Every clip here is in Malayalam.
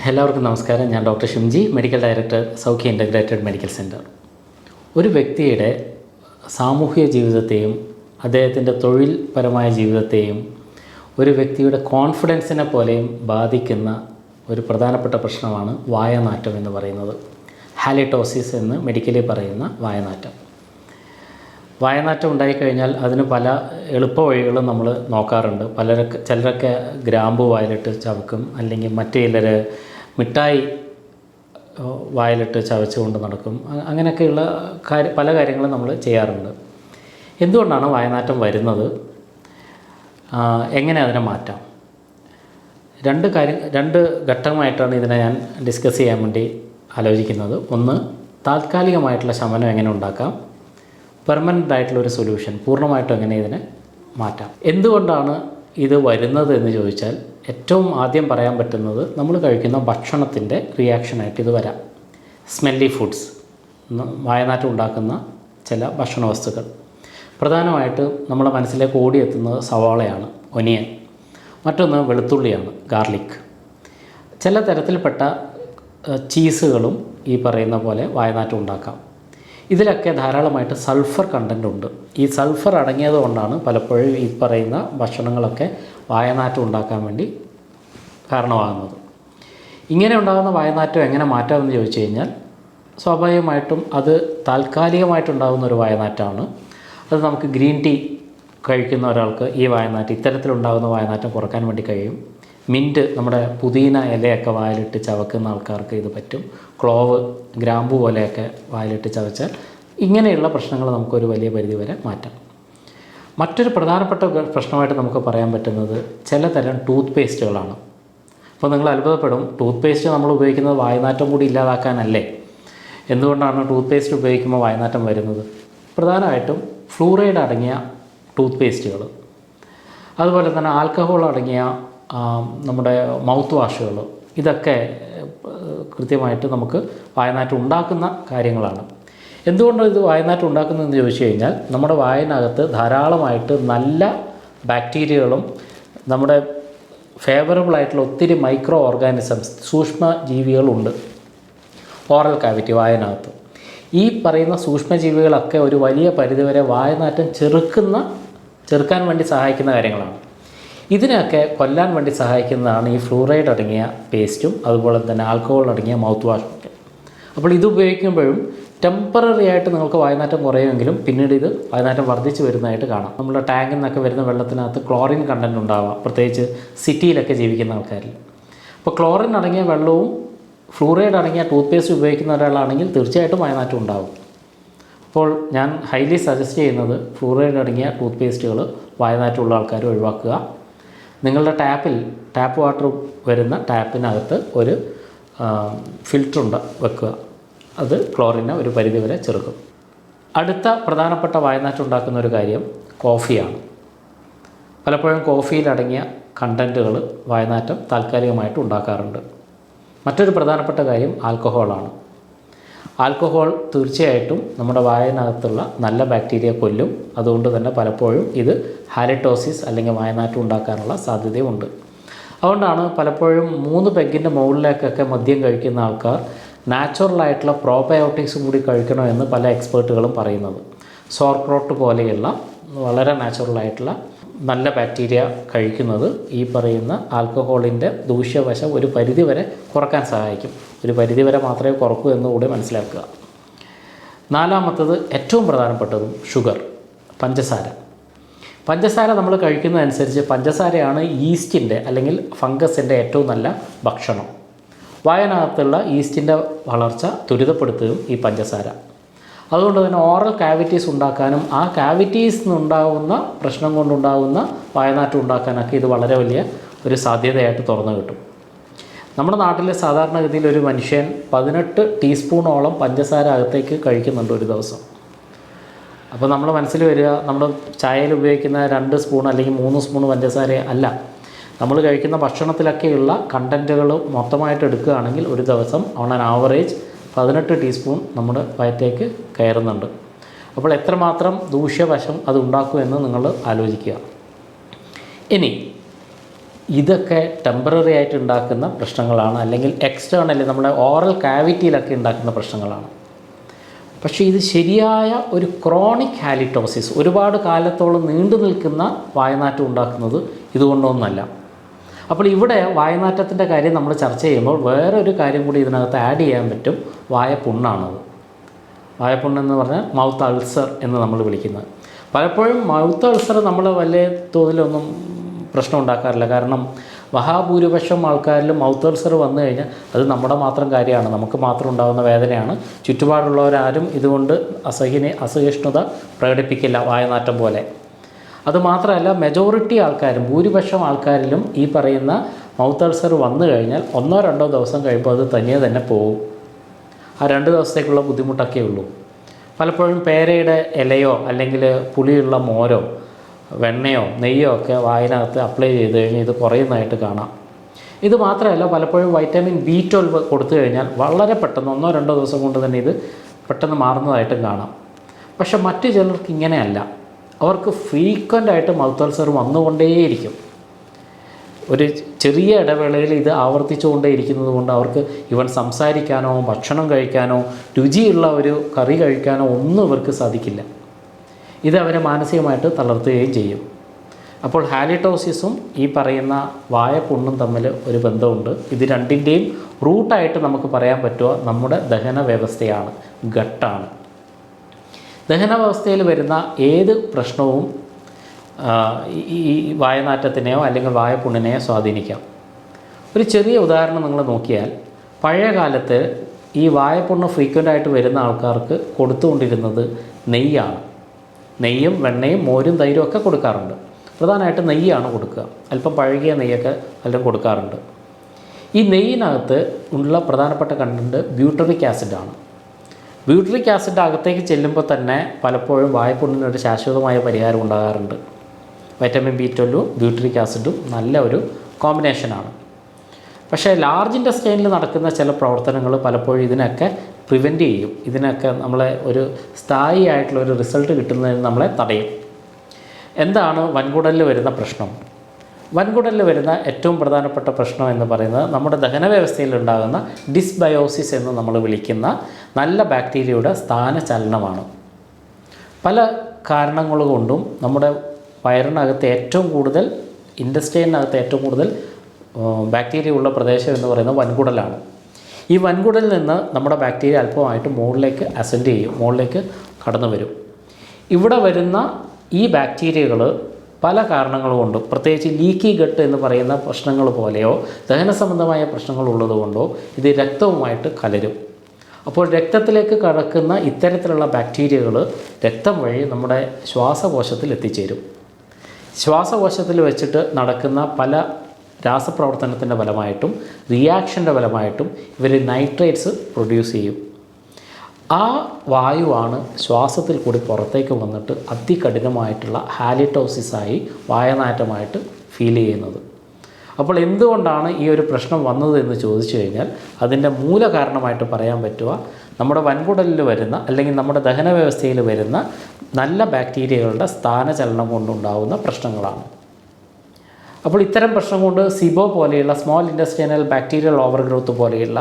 എല്ലാവർക്കും നമസ്കാരം. ഞാൻ doctor Shimji, medical director, Soukhya integrated medical centre. ഒരു വ്യക്തിയുടെ സാമൂഹിക ജീവിതത്തെയും അദ്ദേഹത്തിൻ്റെ തൊഴിൽപരമായ ജീവിതത്തെയും ഒരു വ്യക്തിയുടെ കോൺഫിഡൻസിനെ പോലെയും ബാധിക്കുന്ന ഒരു പ്രധാനപ്പെട്ട പ്രശ്നമാണ് വായനാറ്റം എന്ന് പറയുന്നത്. ഹാലിറ്റോസിസ് എന്ന് മെഡിക്കലി പറയുന്ന വായനാറ്റം. വായനാറ്റം ഉണ്ടായിക്കഴിഞ്ഞാൽ അതിന് പല എളുപ്പ വഴികളും നമ്മൾ നോക്കാറുണ്ട്. ചിലരൊക്കെ ഗ്രാമ്പു വായിലിട്ട് ചവക്കും, അല്ലെങ്കിൽ മറ്റു ചിലർ മിഠായി വായിലിട്ട് ചവച്ചുകൊണ്ട് നടക്കും. അങ്ങനെയൊക്കെയുള്ള പല കാര്യങ്ങളും നമ്മൾ ചെയ്യാറുണ്ട്. എന്തുകൊണ്ടാണ് വായനാറ്റം വരുന്നത്? എങ്ങനെ അതിനെ മാറ്റാം? രണ്ട് ഘട്ടമായിട്ടാണ് ഇതിനെ ഞാൻ ഡിസ്കസ് ചെയ്യാൻ വേണ്ടി ആലോചിക്കുന്നത്. ഒന്ന്, താൽക്കാലികമായിട്ടുള്ള ശമനം എങ്ങനെ ഉണ്ടാക്കാം, പെർമനൻ്റ് ആയിട്ടുള്ളൊരു സൊല്യൂഷൻ, പൂർണ്ണമായിട്ടും എങ്ങനെ ഇതിനെ മാറ്റാം. എന്തുകൊണ്ടാണ് ഇത് വരുന്നത് എന്ന് ചോദിച്ചാൽ, ഏറ്റവും ആദ്യം പറയാൻ പറ്റുന്നത് നമ്മൾ കഴിക്കുന്ന ഭക്ഷണത്തിൻ്റെ റിയാക്ഷനായിട്ട് ഇത് വരാം. സ്മെല്ലി ഫുഡ്സ്, വായനാറ്റം ഉണ്ടാക്കുന്ന ചില ഭക്ഷണ വസ്തുക്കൾ. പ്രധാനമായിട്ട് നമ്മുടെ മനസ്സിലേക്ക് ഓടിയെത്തുന്നത് സവാളയാണ്, ഒനിയൻ. മറ്റൊന്ന് വെളുത്തുള്ളിയാണ്, ഗാർലിക്. ചില തരത്തിൽപ്പെട്ട ചീസുകളും ഈ പറയുന്ന പോലെ വായനാറ്റം ഉണ്ടാക്കാം. ഇതിലൊക്കെ ധാരാളമായിട്ട് സൾഫർ കണ്ടൻ്റ് ഉണ്ട്. ഈ സൾഫർ അടങ്ങിയത് കൊണ്ടാണ് പലപ്പോഴും ഈ പറയുന്ന ഭക്ഷണങ്ങളൊക്കെ വായനാറ്റം ഉണ്ടാക്കാൻ വേണ്ടി കാരണമാകുന്നത്. ഇങ്ങനെ ഉണ്ടാകുന്ന വായനാറ്റം എങ്ങനെ മാറ്റാമെന്ന് ചോദിച്ചു കഴിഞ്ഞാൽ, സ്വാഭാവികമായിട്ടും അത് താൽക്കാലികമായിട്ടുണ്ടാകുന്ന ഒരു വായനാറ്റമാണ്. അത് നമുക്ക് ഗ്രീൻ ടീ കഴിക്കുന്ന ഒരാൾക്ക് ഈ വായനാറ്റം, ഇത്തരത്തിലുണ്ടാകുന്ന വായനാറ്റം കുറക്കാൻ വേണ്ടി കഴിയും. മിൻറ്റ്, നമ്മുടെ പുതിന ഇലയൊക്കെ വായിലിട്ട് ചവക്കുന്ന ആൾക്കാർക്ക് ഇത് പറ്റും. ക്ലോവ്, ഗ്രാമ്പു പോലെയൊക്കെ വായിലിട്ട് ചവച്ചാൽ ഇങ്ങനെയുള്ള പ്രശ്നങ്ങൾ നമുക്കൊരു വലിയ പരിധി വരെ മാറ്റാം. മറ്റൊരു പ്രധാനപ്പെട്ട പ്രശ്നമായിട്ട് നമുക്ക് പറയാൻ പറ്റുന്നത് ചില തരം ടൂത്ത് പേസ്റ്റുകളാണ്. അപ്പോൾ നിങ്ങൾ അത്ഭുതപ്പെടും, ടൂത്ത് പേസ്റ്റ് നമ്മൾ ഉപയോഗിക്കുന്നത് വായനാറ്റം കൂടി ഇല്ലാതാക്കാനല്ലേ? എന്തുകൊണ്ടാണ് ടൂത്ത് പേസ്റ്റ് ഉപയോഗിക്കുമ്പോൾ വായനാറ്റം വരുന്നത്? പ്രധാനമായിട്ടും ഫ്ലൂറൈഡ് അടങ്ങിയ ടൂത്ത് പേസ്റ്റുകൾ, അതുപോലെ തന്നെ ആൽക്കഹോൾ അടങ്ങിയ നമ്മുടെ മൗത്ത് വാഷുകൾ, ഇതൊക്കെ കൃത്യമായിട്ട് നമുക്ക് വായനാറ്റം ഉണ്ടാക്കുന്ന കാര്യങ്ങളാണ്. എന്തുകൊണ്ടാണ് ഇത് വായനാറ്റം ഉണ്ടാക്കുന്നതെന്ന് ചോദിച്ചു കഴിഞ്ഞാൽ, നമ്മുടെ വായനകത്ത് ധാരാളമായിട്ട് നല്ല ബാക്ടീരിയകളും നമ്മുടെ ഫേവറബിളായിട്ടുള്ള ഒത്തിരി മൈക്രോ ഓർഗാനിസംസ്, സൂക്ഷ്മ ജീവികളുണ്ട് ഓറൽ കാവിറ്റി, വായനകത്ത്. ഈ പറയുന്ന സൂക്ഷ്മജീവികളൊക്കെ ഒരു വലിയ പരിധിവരെ വായനാറ്റം ചെറുക്കാൻ വേണ്ടി സഹായിക്കുന്ന കാര്യങ്ങളാണ്. ഇതിനൊക്കെ കൊല്ലാൻ വേണ്ടി സഹായിക്കുന്നതാണ് ഈ ഫ്ലൂറൈഡ് അടങ്ങിയ പേസ്റ്റും അതുപോലെ തന്നെ ആൽക്കഹോൾ അടങ്ങിയ മൗത്ത് വാഷൊക്കെ. അപ്പോൾ ഇത് ഉപയോഗിക്കുമ്പോഴും ടെമ്പററി ആയിട്ട് നിങ്ങൾക്ക് വായനാറ്റം കുറയുമെങ്കിലും പിന്നീട് ഇത് വായനാറ്റം വർദ്ധിച്ച് വരുന്നതായിട്ട് കാണാം. നമ്മുടെ ടാങ്കിൽ നിന്നൊക്കെ വരുന്ന വെള്ളത്തിനകത്ത് ക്ലോറിൻ കണ്ടൻറ്റ് ഉണ്ടാവാം, പ്രത്യേകിച്ച് സിറ്റിയിലൊക്കെ ജീവിക്കുന്ന ആൾക്കാരിൽ. അപ്പോൾ ക്ലോറിൻ അടങ്ങിയ വെള്ളവും ഫ്ലൂറൈഡ് അടങ്ങിയ ടൂത്ത് പേസ്റ്റ് ഉപയോഗിക്കുന്ന ഒരാളാണെങ്കിൽ തീർച്ചയായിട്ടും വായനാറ്റം ഉണ്ടാവും. അപ്പോൾ ഞാൻ ഹൈലി സജസ്റ്റ് ചെയ്യുന്നത് ഫ്ലൂറൈഡ് അടങ്ങിയ ടൂത്ത് പേസ്റ്റുകൾ വായനാറ്റമുള്ള ആൾക്കാർ ഒഴിവാക്കുക. നിങ്ങളുടെ ടാപ്പ് വാട്ടർ വരുന്ന ടാപ്പിനകത്ത് ഒരു ഫിൽറ്റർ വെക്കുക. അത് ക്ലോറിനെ ഒരു പരിധിവരെ ചെറുക്കും. അടുത്ത പ്രധാനപ്പെട്ട വായനാറ്റം ഉണ്ടാക്കുന്ന ഒരു കാര്യം കോഫിയാണ്. പലപ്പോഴും കോഫിയിലടങ്ങിയ കണ്ടൻറ്റുകൾ വായനാറ്റം താൽക്കാലികമായിട്ട് ഉണ്ടാക്കാറുണ്ട്. മറ്റൊരു പ്രധാനപ്പെട്ട കാര്യം ആൽക്കഹോളാണ്. ആൽക്കഹോൾ തീർച്ചയായിട്ടും നമ്മുടെ വായനകത്തുള്ള നല്ല ബാക്ടീരിയ കൊല്ലും. അതുകൊണ്ട് തന്നെ പലപ്പോഴും ഇത് ഹാലിറ്റോസിസ് അല്ലെങ്കിൽ വായനാറ്റം ഉണ്ടാക്കാനുള്ള സാധ്യതയുണ്ട്. അതുകൊണ്ടാണ് പലപ്പോഴും 3 പെഗ്ഗിൻ്റെ മുകളിലേക്കൊക്കെ മദ്യം കഴിക്കുന്ന ആൾക്കാർ നാച്ചുറലായിട്ടുള്ള പ്രോബയോട്ടിക്സും കൂടി കഴിക്കണമെന്ന് പല എക്സ്പേർട്ടുകളും പറയുന്നത്. സോർക്രോട്ട് പോലെയുള്ള വളരെ നാച്ചുറലായിട്ടുള്ള നല്ല ബാക്ടീരിയ കഴിക്കുന്നത് ഈ പറയുന്ന ആൽക്കഹോളിൻ്റെ ദൂഷ്യവശം ഒരു പരിധിവരെ കുറക്കാൻ സഹായിക്കും. ഒരു പരിധിവരെ മാത്രമേ കുറക്കൂ എന്നുകൂടി മനസ്സിലാക്കുക. നാലാമത്തത്, ഏറ്റവും പ്രധാനപ്പെട്ടതും ഷുഗർ, പഞ്ചസാര നമ്മൾ കഴിക്കുന്നതനുസരിച്ച് പഞ്ചസാരയാണ് ഈസ്റ്റിൻ്റെ അല്ലെങ്കിൽ ഫംഗസിൻ്റെ ഏറ്റവും നല്ല ഭക്ഷണം. വായനകത്തുള്ള ഈസ്റ്റിൻ്റെ വളർച്ച ത്വരിതപ്പെടുത്തുകയും ഈ പഞ്ചസാര. അതുകൊണ്ട് തന്നെ ഓറൽ കാവിറ്റീസ് ഉണ്ടാക്കാനും ആ കാവിറ്റീസ് നിന്നുണ്ടാകുന്ന പ്രശ്നം കൊണ്ടുണ്ടാകുന്ന വായനാറ്റം ഉണ്ടാക്കാനൊക്കെ ഇത് വളരെ വലിയ ഒരു സാധ്യതയായിട്ട് തുറന്നു കിട്ടും. നമ്മുടെ നാട്ടിൽ സാധാരണഗതിയിൽ ഒരു മനുഷ്യൻ 18 ടീസ്പൂണോളം പഞ്ചസാര അകത്തേക്ക് കഴിക്കുന്നുണ്ട് ഒരു ദിവസം. അപ്പോൾ നമ്മൾ മനസ്സിൽ വരിക, നമ്മൾ ചായയിൽ ഉപയോഗിക്കുന്ന 2 സ്പൂൺ അല്ലെങ്കിൽ 3 സ്പൂൺ പഞ്ചസാര അല്ല. നമ്മൾ കഴിക്കുന്ന ഭക്ഷണത്തിലൊക്കെയുള്ള കണ്ടൻറ്റുകൾ മൊത്തമായിട്ട് എടുക്കുകയാണെങ്കിൽ ഒരു ദിവസം ഓൺ ആൻ ആവറേജ് 18 ടീസ്പൂൺ നമ്മുടെ വയറ്റേക്ക് കയറുന്നുണ്ട്. അപ്പോൾ എത്രമാത്രം ദൂഷ്യവശം അത് ഉണ്ടാക്കുമെന്ന് നിങ്ങൾ ആലോചിക്കുക. ഇനി ഇതൊക്കെ ടെമ്പററി ആയിട്ട് ഉണ്ടാക്കുന്ന പ്രശ്നങ്ങളാണ്, അല്ലെങ്കിൽ എക്സ്റ്റേണലി നമ്മുടെ ഓറൽ കാവിറ്റിയിലൊക്കെ ഉണ്ടാക്കുന്ന പ്രശ്നങ്ങളാണ്. പക്ഷേ ഇത് ശരിയായ ഒരു ക്രോണിക് ഹാലിറ്റോസിസ്, ഒരുപാട് കാലത്തോളം നീണ്ടു നിൽക്കുന്ന വായനാറ്റം ഉണ്ടാക്കുന്നത് ഇതുകൊണ്ടൊന്നുമല്ല. അപ്പോൾ ഇവിടെ വായനാറ്റത്തിൻ്റെ കാര്യം നമ്മൾ ചർച്ച ചെയ്യുമ്പോൾ വേറൊരു കാര്യം കൂടി ഇതിനകത്ത് ആഡ് ചെയ്യാൻ പറ്റും. വായപ്പുണ്ണാണത്. വായപ്പുണ്ണെന്ന് പറഞ്ഞാൽ മൗത്ത് അൾസർ എന്ന് നമ്മൾ വിളിക്കുന്നത്. പലപ്പോഴും മൗത്ത് അൾസർ നമ്മൾ വലിയ തോതിലൊന്നും പ്രശ്നം ഉണ്ടാക്കാറില്ല. കാരണം മഹാഭൂരിപക്ഷം ആൾക്കാരിലും മൗത്ത് അൾസർ വന്നു കഴിഞ്ഞാൽ അത് നമ്മുടെ മാത്രം കാര്യമാണ്, നമുക്ക് മാത്രം ഉണ്ടാകുന്ന വേദനയാണ്. ചുറ്റുപാടുള്ളവരാരും ഇതുകൊണ്ട് അസഹിഷ്ണുത പ്രകടിപ്പിക്കില്ല വായനാറ്റം പോലെ. അതുമാത്രമല്ല, മെജോറിറ്റി ആൾക്കാരും, ഭൂരിപക്ഷം ആൾക്കാരിലും ഈ പറയുന്ന മൗത്ത് അൾസർ വന്നു കഴിഞ്ഞാൽ 1-2 ദിവസം കഴിയുമ്പോൾ അത് തനിയെ തന്നെ പോകും. ആ 2 ദിവസത്തേക്കുള്ള ബുദ്ധിമുട്ടൊക്കെ ഉള്ളൂ. പലപ്പോഴും പേരയുടെ ഇലയോ അല്ലെങ്കിൽ പുളിയുള്ള മോരോ വെണ്ണയോ നെയ്യോ ഒക്കെ വായിനകത്ത് അപ്ലൈ ചെയ്ത് കഴിഞ്ഞാൽ ഇത് കുറയുന്നതായിട്ട് കാണാം. ഇത് മാത്രമല്ല, പലപ്പോഴും വൈറ്റമിൻ B12 കൊടുത്തു കഴിഞ്ഞാൽ വളരെ പെട്ടെന്ന് 1-2 ദിവസം കൊണ്ട് തന്നെ ഇത് പെട്ടെന്ന് മാറുന്നതായിട്ടും കാണാം. പക്ഷെ മറ്റു ചിലർക്ക് ഇങ്ങനെയല്ല. അവർക്ക് ഫ്രീക്വൻ്റായിട്ട് മൗത്ത് അൾസർ വന്നുകൊണ്ടേയിരിക്കും. ഒരു ചെറിയ ഇടവേളയിൽ ഇത് ആവർത്തിച്ചുകൊണ്ടേയിരിക്കുന്നത് കൊണ്ട് അവർക്ക് ഇവൻ സംസാരിക്കാനോ ഭക്ഷണം കഴിക്കാനോ രുചിയുള്ള ഒരു കറി കഴിക്കാനോ ഒന്നും ഇവർക്ക് സാധിക്കില്ല. ഇത് അവരെ മാനസികമായിട്ട് തളർത്തുകയും ചെയ്യും. അപ്പോൾ ഹാലിറ്റോസിസും ഈ പറയുന്ന വായപ്പുണ്ണും തമ്മിൽ ഒരു ബന്ധമുണ്ട്. ഇത് രണ്ടിൻ്റെയും റൂട്ടായിട്ട് നമുക്ക് പറയാൻ പറ്റുക നമ്മുടെ ദഹന വ്യവസ്ഥയാണ്, ഗട്ടാണ്. ദഹന വ്യവസ്ഥയിൽ വരുന്ന ഏത് പ്രശ്നവും ഈ വായനാറ്റത്തിനെയോ അല്ലെങ്കിൽ വായപ്പുണ്ണിനെയോ സ്വാധീനിക്കാം. ഒരു ചെറിയ ഉദാഹരണം നിങ്ങൾ നോക്കിയാൽ, പഴയ കാലത്ത് ഈ വായപ്പുണ്ണ് ഫ്രീക്വൻ്റായിട്ട് വരുന്ന ആൾക്കാർക്ക് കൊടുത്തുകൊണ്ടിരുന്നത് നെയ്യാണ്. നെയ്യും വെണ്ണയും മോരും തൈരും ഒക്കെ കൊടുക്കാറുണ്ട്. പ്രധാനമായിട്ട് നെയ്യാണ് കൊടുക്കുക. അല്പം പഴകിയ നെയ്യൊക്കെ പലരും കൊടുക്കാറുണ്ട്. ഈ നെയ്യിനകത്ത് ഉള്ള പ്രധാനപ്പെട്ട കണ്ടൻറ്റ് ബ്യൂട്ടറിക് ആസിഡാണ്. ബ്യൂട്ടറിക് ആസിഡ് അകത്തേക്ക് ചെല്ലുമ്പോൾ തന്നെ പലപ്പോഴും വായപ്പുണ്ണിനൊരു ശാശ്വതമായ പരിഹാരം ഉണ്ടാകാറുണ്ട്. വൈറ്റമിൻ B12 ബ്യൂട്ടറിക് ആസിഡും നല്ല ഒരു കോമ്പിനേഷനാണ്. പക്ഷേ ലാർജ് ഇൻറ്റസ്റ്റൈനിൽ നടക്കുന്ന ചില പ്രവർത്തനങ്ങൾ പലപ്പോഴും ഇതിനൊക്കെ പ്രിവെൻറ്റ് ചെയ്യും. ഇതിനൊക്കെ നമ്മളെ ഒരു സ്ഥായി ആയിട്ടുള്ള ഒരു റിസൾട്ട് കിട്ടുന്നതിന് നമ്മളെ തടയും. എന്താണ് വൻകുടലിൽ വരുന്ന പ്രശ്നം? വൻകുടലിൽ വരുന്ന ഏറ്റവും പ്രധാനപ്പെട്ട പ്രശ്നം എന്ന് പറയുന്നത് നമ്മുടെ ദഹന വ്യവസ്ഥയിൽ ഉണ്ടാകുന്ന ഡിസ്ബയോസിസ് എന്ന് നമ്മൾ വിളിക്കുന്ന നല്ല ബാക്ടീരിയയുടെ സ്ഥാനചലനമാണ്. പല കാരണങ്ങൾ കൊണ്ടും നമ്മുടെ വയറിനകത്ത് ഏറ്റവും കൂടുതൽ, ഇൻറ്റസ്റ്റൈനകത്ത് ഏറ്റവും കൂടുതൽ ബാക്ടീരിയ ഉള്ള പ്രദേശം എന്ന് പറയുന്നത് വൻകുടലാണ്. ഈ വൻകുടലിൽ നിന്ന് നമ്മുടെ ബാക്ടീരിയ അല്പമായിട്ട് മുകളിലേക്ക് അസെൻഡ് ചെയ്യും, മുകളിലേക്ക് കടന്നു വരും. ഇവിടെ വരുന്ന ഈ ബാക്ടീരിയകൾ പല കാരണങ്ങൾ കൊണ്ടും, പ്രത്യേകിച്ച് ലീക്കി ഗട്ട് എന്ന് പറയുന്ന പ്രശ്നങ്ങൾ പോലെയോ ദഹന സംബന്ധമായ പ്രശ്നങ്ങൾ ഉള്ളതുകൊണ്ടോ ഇത് രക്തവുമായിട്ട് കലരും. അപ്പോൾ രക്തത്തിലേക്ക് കടക്കുന്ന ഇത്തരത്തിലുള്ള ബാക്ടീരിയകൾ രക്തം വഴി നമ്മുടെ ശ്വാസകോശത്തിൽ എത്തിച്ചേരും. ശ്വാസകോശത്തിൽ വെച്ചിട്ട് നടക്കുന്ന പല രാസപ്രവർത്തനത്തിൻ്റെ ഫലമായിട്ടും റിയാക്ഷൻ്റെ ഫലമായിട്ടും ഇവർ നൈട്രേറ്റ്സ് പ്രൊഡ്യൂസ് ചെയ്യും. ആ വായുവാണ് ശ്വാസത്തിൽ കൂടി പുറത്തേക്ക് വന്നിട്ട് അതികഠിനമായിട്ടുള്ള ഹാലിറ്റോസിസായി വായനാറ്റമായിട്ട് ഫീൽ ചെയ്യുന്നത്. അപ്പോൾ എന്തുകൊണ്ടാണ് ഈ ഒരു പ്രശ്നം വന്നത് എന്ന് ചോദിച്ചു കഴിഞ്ഞാൽ അതിൻ്റെ മൂല കാരണമായിട്ട് പറയാൻ പറ്റുക നമ്മുടെ വൻകുടലിൽ വരുന്ന അല്ലെങ്കിൽ നമ്മുടെ ദഹന വ്യവസ്ഥയിൽ വരുന്ന നല്ല ബാക്ടീരിയകളുടെ സ്ഥാനചലനം കൊണ്ടുണ്ടാകുന്ന പ്രശ്നങ്ങളാണ്. അപ്പോൾ ഇത്തരം പ്രശ്നം കൊണ്ട് സിബോ പോലെയുള്ള small intestinal bacterial over growth പോലെയുള്ള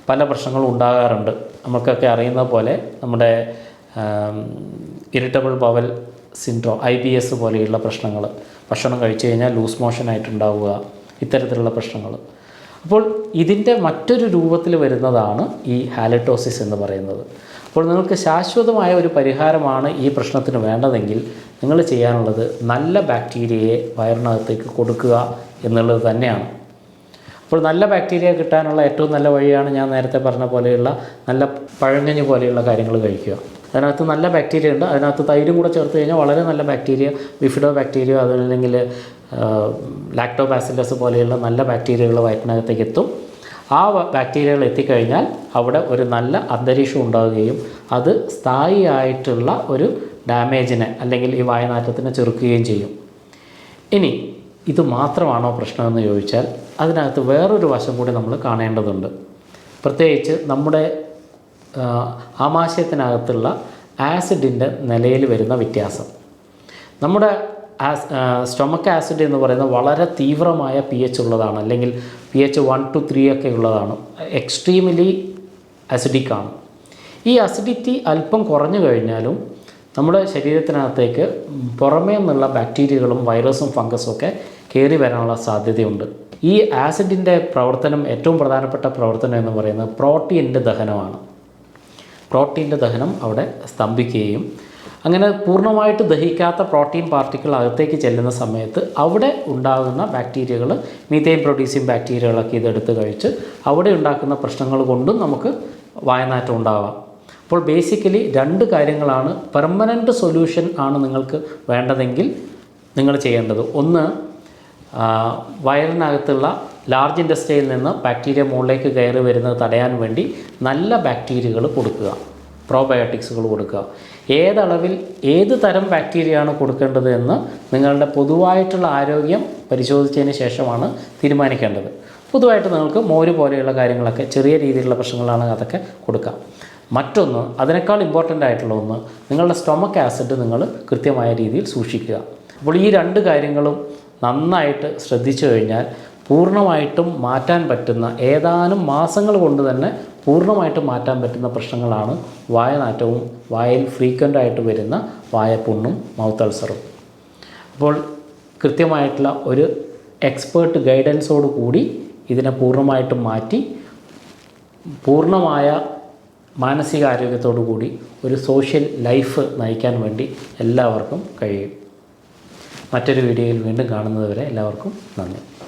പല പ്രശ്നങ്ങളും ഉണ്ടാകാറുണ്ട്. നമുക്കൊക്കെ അറിയുന്ന പോലെ നമ്മുടെ ഇറിറ്റബിൾ ബവൽ സിൻഡ്രോം, IBS പോലെയുള്ള പ്രശ്നങ്ങൾ, ഭക്ഷണം കഴിച്ചു കഴിഞ്ഞാൽ ലൂസ് മോഷനായിട്ടുണ്ടാവുക, ഇത്തരത്തിലുള്ള പ്രശ്നങ്ങൾ. അപ്പോൾ ഇതിൻ്റെ മറ്റൊരു രൂപത്തിൽ വരുന്നതാണ് ഈ ഹാലിറ്റോസിസ് എന്ന് പറയുന്നത്. അപ്പോൾ നിങ്ങൾക്ക് ശാശ്വതമായ ഒരു പരിഹാരമാണ് ഈ പ്രശ്നത്തിന് വേണ്ടതെങ്കിൽ നിങ്ങൾ ചെയ്യാനുള്ളത് നല്ല ബാക്ടീരിയയെ വയറിനകത്തേക്ക് കൊടുക്കുക എന്നുള്ളത് തന്നെയാണ്. അപ്പോൾ നല്ല ബാക്ടീരിയ കിട്ടാനുള്ള ഏറ്റവും നല്ല വഴിയാണ് ഞാൻ നേരത്തെ പറഞ്ഞ പോലെയുള്ള നല്ല പഴങ്കഞ്ഞി പോലെയുള്ള കാര്യങ്ങൾ കഴിക്കുക. അതിനകത്ത് നല്ല ബാക്ടീരിയ ഉണ്ട്. അതിനകത്ത് തൈരും കൂടെ ചേർത്ത് കഴിഞ്ഞാൽ വളരെ നല്ല ബാക്ടീരിയ, ബിഫിഡോ ബാക്ടീരിയ, അതല്ലെങ്കിൽ ലാക്ടോബാസിലസ് പോലെയുള്ള നല്ല ബാക്ടീരിയകൾ വയറ്റിനകത്തേക്ക് എത്തും. ആ ബാക്ടീരിയകൾ എത്തിക്കഴിഞ്ഞാൽ അവിടെ ഒരു നല്ല അന്തരീക്ഷം ഉണ്ടാവുകയും അത് സ്ഥായിയായിട്ടുള്ള ഒരു ഡാമേജിനെ അല്ലെങ്കിൽ ഈ വായനാറ്റത്തിനെ ചെറുക്കുകയും ചെയ്യും. ഇനി ഇത് മാത്രമാണോ പ്രശ്നമെന്ന് ചോദിച്ചാൽ അതിനകത്ത് വേറൊരു വശം കൂടി നമ്മൾ കാണേണ്ടതുണ്ട്. പ്രത്യേകിച്ച് നമ്മുടെ ആമാശയത്തിനകത്തുള്ള ആസിഡിൻ്റെ നിലയിൽ വരുന്ന വ്യത്യാസം. നമ്മുടെ സ്റ്റൊമക്ക് ആസിഡ് എന്ന് പറയുന്നത് വളരെ തീവ്രമായ pH ഉള്ളതാണ്, അല്ലെങ്കിൽ pH 1 to 3 ഒക്കെ ഉള്ളതാണ്, എക്സ്ട്രീംലി അസിഡിക് ആണ്. ഈ അസിഡിറ്റി അല്പം കുറഞ്ഞു കഴിഞ്ഞാലും നമ്മുടെ ശരീരത്തിനകത്തേക്ക് പുറമേ നിന്നുള്ള ബാക്ടീരിയകളും വൈറസും ഫംഗസും ഒക്കെ കയറി വരാനുള്ള സാധ്യതയുണ്ട്. ഈ ആസിഡിൻ്റെ പ്രവർത്തനം, ഏറ്റവും പ്രധാനപ്പെട്ട പ്രവർത്തനം എന്ന് പറയുന്നത് പ്രോട്ടീൻ്റെ ദഹനമാണ്. പ്രോട്ടീൻ്റെ ദഹനം അവിടെ സ്തംഭിക്കുകയും അങ്ങനെ പൂർണ്ണമായിട്ട് ദഹിക്കാത്ത പ്രോട്ടീൻ പാർട്ടിക്കിൾ അകത്തേക്ക് ചെല്ലുന്ന സമയത്ത് അവിടെ ഉണ്ടാകുന്ന ബാക്ടീരിയകൾ, മീഥെയിൻ പ്രൊഡ്യൂസിങ് ബാക്ടീരിയകളൊക്കെ ഇതെടുത്ത് കഴിച്ച് അവിടെ ഉണ്ടാക്കുന്ന പ്രശ്നങ്ങൾ കൊണ്ടും നമുക്ക് വായനാറ്റം ഉണ്ടാവാം. അപ്പോൾ ബേസിക്കലി 2 കാര്യങ്ങളാണ്, പെർമനൻറ്റ് സൊല്യൂഷൻ ആണ് നിങ്ങൾക്ക് വേണ്ടതെങ്കിൽ നിങ്ങൾ ചെയ്യേണ്ടത്. ഒന്ന്, വയറിനകത്തുള്ള ലാർജ് ഇൻഡസ്ട്രിയിൽ നിന്ന് ബാക്ടീരിയ മുകളിലേക്ക് കയറി വരുന്നത് തടയാൻ വേണ്ടി നല്ല ബാക്ടീരിയകൾ കൊടുക്കുക, പ്രോബയോട്ടിക്സുകൾ കൊടുക്കുക. ഏതളവിൽ ഏത് തരം ബാക്ടീരിയയാണ് കൊടുക്കേണ്ടത് എന്ന് നിങ്ങളുടെ പൊതുവായിട്ടുള്ള ആരോഗ്യം പരിശോധിച്ചതിന് ശേഷമാണ് തീരുമാനിക്കേണ്ടത്. പൊതുവായിട്ട് നിങ്ങൾക്ക് മോര് പോലെയുള്ള കാര്യങ്ങളൊക്കെ, ചെറിയ രീതിയിലുള്ള പ്രശ്നങ്ങളാണ്, അതൊക്കെ കൊടുക്കാം. മറ്റൊന്ന്, അതിനേക്കാൾ ഇമ്പോർട്ടൻ്റ് ആയിട്ടുള്ള ഒന്ന്, നിങ്ങളുടെ സ്റ്റൊമക്ക് ആസിഡ് നിങ്ങൾ കൃത്യമായ രീതിയിൽ സൂക്ഷിക്കുക. അപ്പോൾ ഈ 2 കാര്യങ്ങളും നന്നായിട്ട് ശ്രദ്ധിച്ചു കഴിഞ്ഞാൽ പൂർണ്ണമായിട്ടും മാറ്റാൻ പറ്റുന്ന, ഏതാനും മാസങ്ങൾ കൊണ്ട് തന്നെ പൂർണ്ണമായിട്ടും മാറ്റാൻ പറ്റുന്ന പ്രശ്നങ്ങളാണ് വായനാറ്റവും വായിൽ ഫ്രീക്വൻ്റായിട്ട് വരുന്ന വായപ്പുണ്ണും മൗത്ത് അൾസറും. അപ്പോൾ കൃത്യമായിട്ടുള്ള ഒരു എക്സ്പേർട്ട് ഗൈഡൻസോട് കൂടി ഇതിനെ പൂർണ്ണമായിട്ടും മാറ്റി പൂർണ്ണമായ മാനസികാരോഗ്യത്തോടു കൂടി ഒരു സോഷ്യൽ ലൈഫ് നയിക്കാൻ വേണ്ടി എല്ലാവർക്കും കഴിയും. മറ്റൊരു വീഡിയോയിൽ വീണ്ടും കാണുന്നതുവരെ എല്ലാവർക്കും നന്ദി.